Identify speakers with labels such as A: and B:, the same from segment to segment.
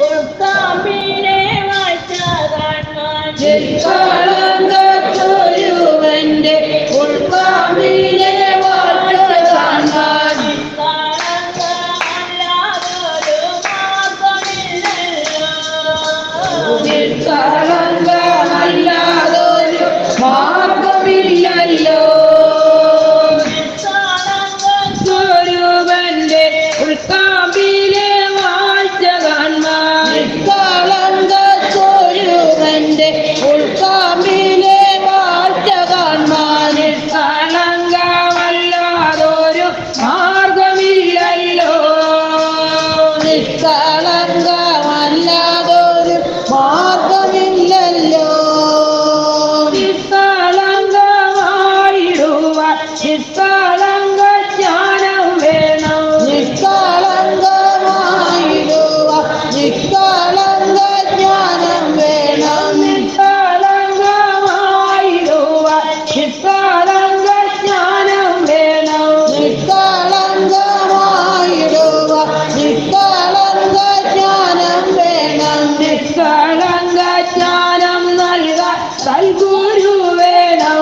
A: ഉൾക്കാമ്പിനെ വാഴ്ച കാണാൻ
B: നിഷ്കളങ്കച്ചൊരുവന്റെ ഉൾക്കാമ്പിനെ വാഴ്ച കാണാൻ
A: നിഷ്കളങ്കമല്ലാതൊരു
B: മാർഗമില്ലല്ലോ സ്വരൂപന്റെ ഉൾക്കാമ്പിലെ വാഴ്ച കാണാൻ നിഷ്കളങ്കച്ചൊരുവന്റെ ഉൾക്കാമ്പിലെ വാഴ്ച കാണാൻ നിഷ്കളങ്കമല്ലാതൊരു മാർഗമില്ലല്ലോ നിഷ്കളങ്കമല്ലാതൊരു മാർഗമില്ലല്ലോ നിഷ്കളങ്കമായിടുവാൻ നിഷ്കളങ്ക ജ്ഞാനം വേണം നിഷ്കളങ്കമായിടുവാൻ നിഷ്കളങ്ക ജ്ഞാനം വേണം നിഷ്കളങ്കമായിടുവാൻ നിഷ്കളങ്ക ജ്ഞാനം വേണം നിഷ്കളങ്കമായിടുവാൻ നിഷ്കളങ്ക ജ്ഞാനം വേണം നിഷ്കളങ്ക ജ്ഞാനം നൽകാൻ സൽഗുരു വേണം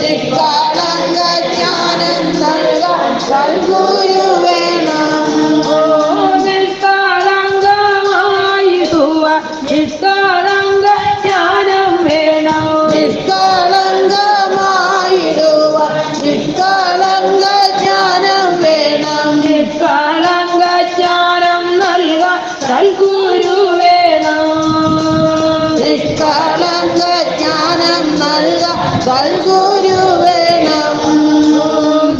B: നിഷ്കളങ്ക ജ്ഞാനം നൽകാൻ സൽഗുരു വേണം നിഷ്കളങ്കമായിടുവാൻ നിഷ്കളങ്ക ജ്ഞാനം വേണം നിഷ്കളങ്കമായിടുവാൻ നിഷ്കളങ്ക ജ്ഞാനം വേണം നിഷ്കളങ്ക ജ്ഞാനം നൽകാൻ സൽഗുരു വേണം നിഷ്കളങ്ക ജ്ഞാനം നൽകാൻ സൽഗുരു വേണം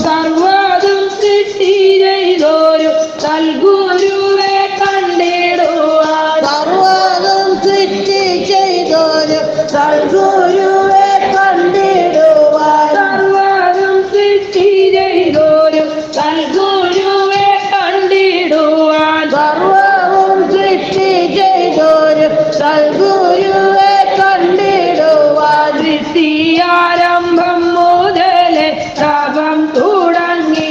B: സർവ്വതും സൃഷ്ടി ചെയ്തോരു സൽഗുരുവെ കണ്ടിടുവാൻ സർവ്വതും സൃഷ്ടി ചെയ്തോരു സൽഗുരുവെ കണ്ടിടുവാൻ സർവ്വതും സൃഷ്ടി ചെയ്തോരു സൽഗുരുവെ കണ്ടിടുവാൻ സർവ്വവും സൃഷ്ടി ചെയ്തോരു സൽഗുരുവെ കണ്ടിടുവാൻ സൃഷ്ടിയാരംഭം മുതലേ തപം തുടങ്ങി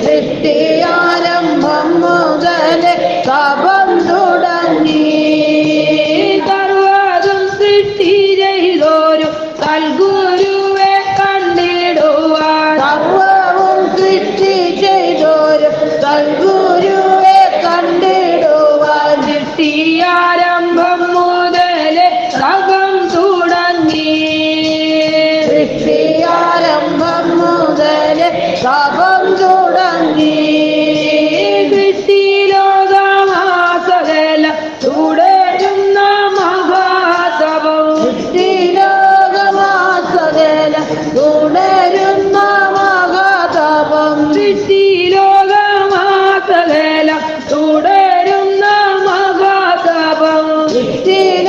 B: സൃഷ്ടിയാരംഭം മുതലേ തപം തുടങ്ങി സർവ്വതും സൃഷ്ടി ചെയ്തോരു സൽഗുരുവെ കണ്ടിടുവാൻ സർവ്വവും സൃഷ്ടി ചെയ്തോരു സൽഗുരുവെ കണ്ടിടുവാൻ സൃഷ്ടിയാരംഭം മുതലേ തപം തുടങ്ങി സൃഷ്ടിയാരംഭം മുതലേ തപം തുടങ്ങി സൃഷ്ടിലോകമാസകല തുടരുന്ന മഹാതപം സൃഷ്ടിലോകമാസകല തുടരുന്ന മഹാതപം സൃഷ്ടിലോകമാസകല തുടരുന്ന മഹാതപം സൃഷ്ടിലോകമാസകല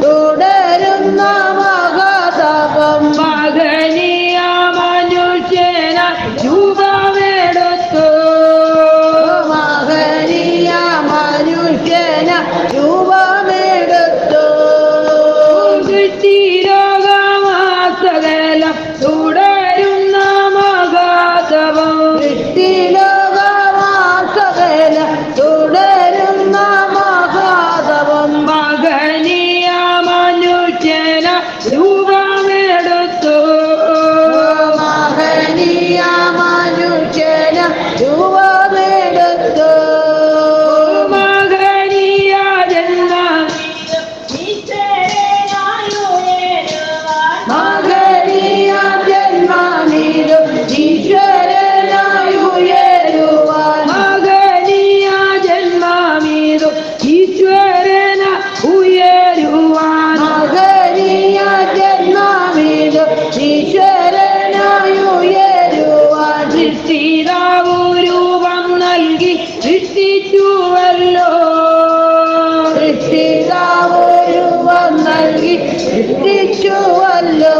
B: തുടരുന്ന മഹാതപം മകനീയ മനുഷ്യന രൂപമെടുത്തു മകനീയ മനുഷ്യന രൂപമെടുത്തു സൃഷ്ടിലോകമാസകല തുടരുന്ന മഹാതപം സൃഷ്ടിലോകമാസകല തുടരുന്ന മഹാതപം മകനീയ മനുഷ്യന രൂപമെടുത്തു മകനീയ മനുഷ്യന രൂപമെടുത്തു മകനീയ ജന്മം മകനീയ ജന്മമിതു ഈശ്വരനായുയരുവാൻ മകനീയ ജന്മമിതു ഈശ്വരന ഉയരുവാൻ മകനീയ ജന്മമിതു ഈശ്വരനായുയരുവാൻ സൃഷ്ടിതാവു രൂപം നൽകി സൃഷ്ടിച്ചുവല്ലോ സൃഷ്ടിതാവു രൂപം നൽകി സൃഷ്ടിച്ചുവല്ലോ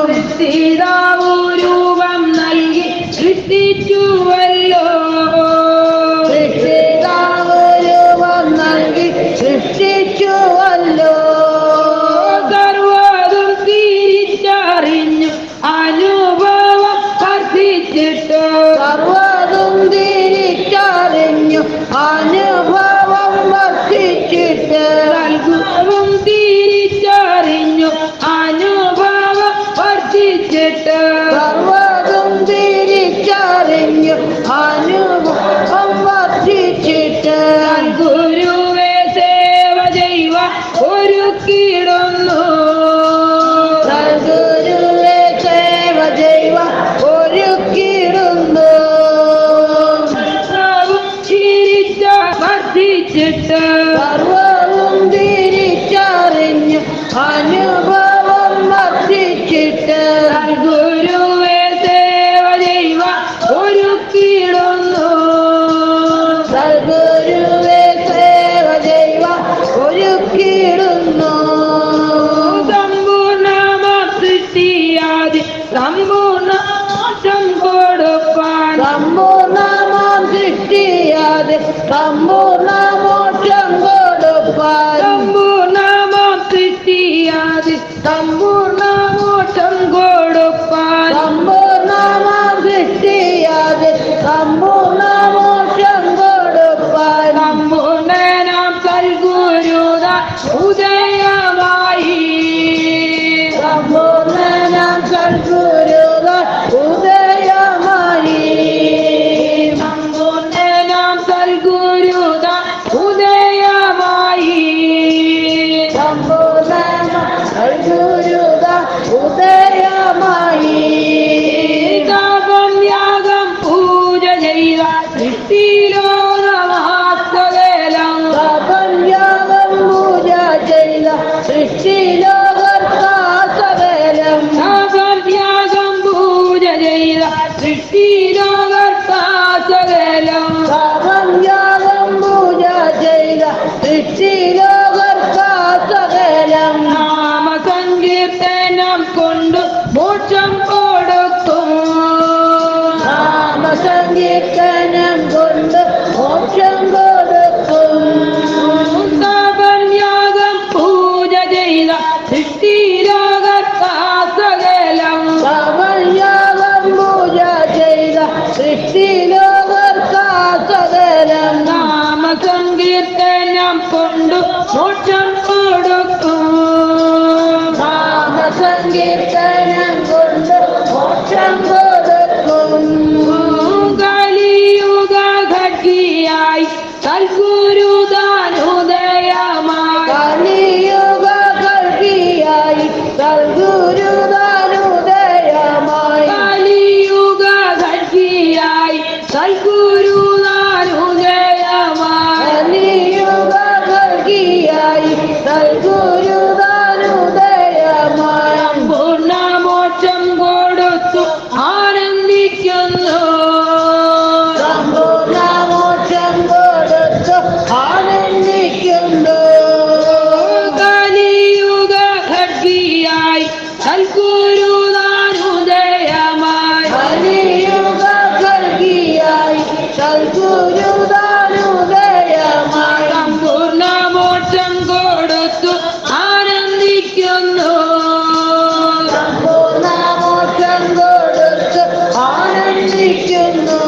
B: സൃഷ്ടിതാവു രൂപം നൽകി സൃഷ്ടിച്ചുവല്ലോ സൃഷ്ടിതാവു രൂപം നൽകി സൃഷ്ടിച്ചുവല്ലോ സർവ്വതും തിരിച്ചറിഞ്ഞു അനുഭവം വർദ്ധിച്ചിട്ട് സർവ്വതും തിരി
A: ചിന്തിച്ചിട്ട്
B: സർവവും തിരിച്ചറിഞ്ഞ് അനുഭവം വർദ്ധിച്ചിട്ട്
A: ഗുരുവേ സേവ ദൈവ ഒരുക്കിയിടുന്നു
B: സദ്ഗുരുവേ സേവ ദൈവ ഒരുക്കിയിടുന്നു
A: സമ്പൂർണ്ണമാ സൃഷ്ടിയാതി സമ്പൂർണ്ണ മോക്ഷം കൊടുപ്പാൻ
B: സമ്പൂർണ്ണമാം സൃഷ്ടിയാതെ സമ്പൂർണ്ണ മോക്ഷം കൊടുപ്പാൻ
A: സമ്പൂർണ്ണമാ സൃഷ്ടിയാതി സമ്പൂർണ്ണ മോക്ഷം കൊടുപ്പാൻ
B: സമ്പൂർണ്ണമാം സൃഷ്ടിയാതെ സമ്പൂർണ്ണ മോക്ഷം കൊടുപ്പാൻ
A: സമ്പൂർണ്ണനാം സൽഗുരുത ഉദയമായി
B: സമ്പൂർണ്ണനാം സദ്ഗുരുത ഉദയമായി
A: സമ്പൂർണ്ണനാം സൽഗുരുത ഉദയമായി
B: സമ്പൂർണ്ണനാം സദ്ഗുരുത ഉദയമായി
A: താപം യാഗം പൂജ ചെയ്ത സൃഷ്ടിലോകമാസ്തകേലം
B: സപന്യാഗം പൂജ ചെയ്ത സൃഷ്ടിലോകർത്താസകലം
A: താപം യാഗം പൂജ ചെയ്ത സൃഷ്ടിലോകർത്താസകേലം
B: സപന്യാഗം പൂജ ചെയ്ത സൃഷ്ടിലോകർത്താസകലം
A: നാമസങ്കീർത്തനം കൊണ്ട് മോക്ഷം കൊടുക്കും
B: നാമസങ്കീർത്തനം കൊണ്ട് മോക്ഷം കൊടുക്കും
A: താപന്യാഗം പൂജ ചെയ്ത സൃഷ്ടിലോകർത്താസകലം
B: സപന്യാഗം പൂജ ചെയ്ത സൃഷ്ടിലോകർത്താസകലം
A: നാമസങ്കീർത്തനം കൊണ്ട് മോക്ഷം കൊടുക്കും
B: നാമസങ്കീർത്തനം കൊണ്ട് മോക്ഷം കൊടുക്കും
A: കലിയുഗ ഘട്ടിയായി സൽഗുരുദാനുദയമായി
B: കലിയുഗ കൽക്കിയായി സദ്ഗുരുദാനുദയമായി
A: കലിയുഗ ഘട്ടിയായി സൽഗുരുദാനുദയമായി
B: കലിയുഗ കൽക്കിയായി സദ്ഗുരുദാനുദയമായി
A: പൂർണ്ണ മോക്ഷം കൊടുത്തു ആനന്ദിക്കുന്നു
B: സമ്പൂർണ്ണ മോക്ഷം കൊടുത്ത് ആനന്ദിക്കുന്നു
A: കലിയുഗ ഘട്ടിയായി സൽഗുരുദാനുദയമായി
B: കലിയുഗ കൽക്കിയായി സദ്ഗുരുദാനുദയമായി
A: സമ്പൂർണ്ണ മോക്ഷം കൊടുത്തു ആനന്ദിക്കുന്നു
B: സമ്പൂർണ്ണ മോക്ഷം കൊടുത്ത് ആനന്ദിക്കുന്നു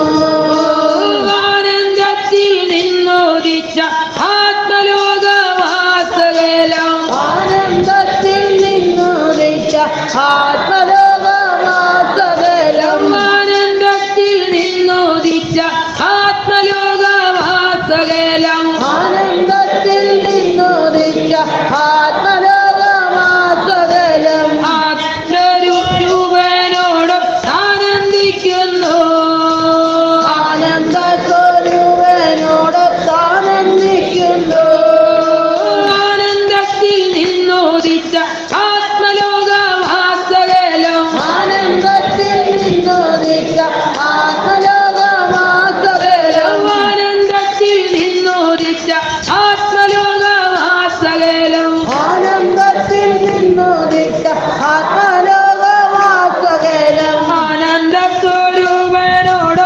A: ആനന്ദത്തിൽ നിന്നോദിച്ച ആത്മലോകവാസകലം
B: ആനന്ദത്തിൽ നിന്നുദിച്ച ആത്മലോകവാസകലം
A: ആനന്ദത്തിൽ നിന്നോദിച്ച ആത്മലോകവാസകലം
B: ആനന്ദത്തിൽ നിന്നുദിച്ച ആത്മലോകവാസകലം
A: ആത്മരൂപനോട് ആനന്ദിക്കുന്നു
B: ആനന്ദസ്വരൂപനോടൊത്ത് ആനന്ദിക്കുന്നു
A: ആനന്ദത്തിൽ നിന്നോദിച്ച ആത്മലോകവാസകലം
B: ആനന്ദത്തിൽ നിന്നുദിച്ച ആത്മലോകവാസകലം
A: ആനന്ദത്തിൽ നിന്നോദിച്ച ആത്മലോകവാസകലം
B: ആനന്ദത്തിൽ നിന്നുദിച്ച ആത്മലോകവാസകലം
A: ആനന്ദസ്വരൂപനോട്